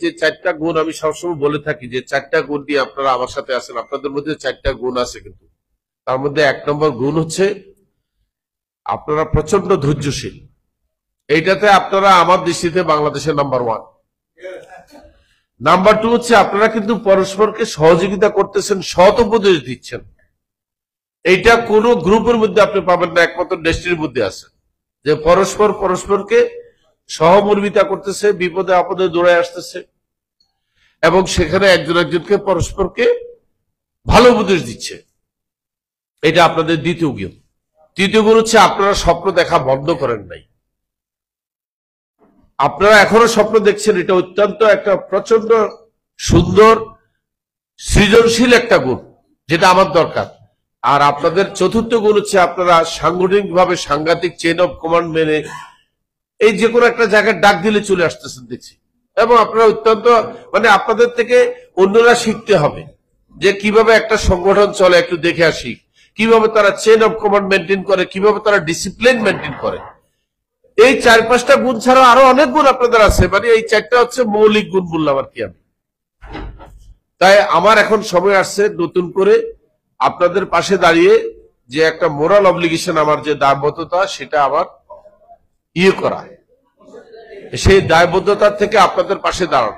যে চারটা গুণ আমি সবসময় বলে থাকি যে চারটা গুণ দিয়ে আপনারা আমার সাথে আছেন, আপনাদের মধ্যে চারটা গুণ আছে, কিন্তু তার মধ্যে এক নম্বর গুণ হচ্ছে আপনারা প্রচন্ড ধৈর্যশীল। এইটাতে আপনারা আমার দৃষ্টিতে বাংলাদেশের নাম্বার 1। নাম্বার 2 হচ্ছে আপনারা কিন্তু পরস্পরকে সহযোগিতা করতেছেন, সৎ উপদেশ দিচ্ছেন। এইটা কোন গ্রুপের মধ্যে আপনি পাবেন না, একমাত্র দেশটির মধ্যে আছে যে পরস্পরকে সহমর্মিতা করতেছে, বিপদে আপদে দৌড়ে আসতেছে এবং সেখানে একজন একজনকে পরস্পরকে ভালো উপদেশ দিচ্ছে। এটা আপনাদের দ্বিতীয় গুণ। তৃতীয় গুণ হচ্ছে আপনারা স্বপ্ন দেখা বন্ধ করেন নাই। আপনারা এখনো স্বপ্ন দেখছেন, এটা অত্যন্ত একটা প্রচন্ড সুন্দর সৃজনশীল একটা গুণ, যেটা আমার দরকার। আর আপনাদের চতুর্থ গুণ হচ্ছে আপনারা সাংগঠনিকভাবে সাংঘাতিক চেইন অফ কমান্ড মেনে এই যে কোনো একটা জায়গায় ডাক দিলে চলে আসতেছেন দেখছি। এবং আপনারা অত্যন্ত আপনাদের থেকে অন্যরা শিখতে হবে যে কিভাবে একটা সংগঠন চলে, একটু দেখে আসি কিভাবে তারা চেইন অফ কমান্ড মেনটেন করে, কিভাবে তারা ডিসিপ্লিন মেনটেন করে। এই 4-5টা গুণ ছাড়া আরো অনেক গুণ আপনাদের আছে, এই 4টা হচ্ছে মৌলিক গুণ বললাম আর কি আমি। তাই আমার এখন সময় আসছে নতুন করে আপনাদের পাশে দাঁড়িয়ে যে একটা মোরাল অবলিগেশন, আমার যে দায়বদ্ধতা, সেটা আমার করা, সেই দায়বদ্ধতার থেকে আপনাদের পাশে দাঁড়ানো।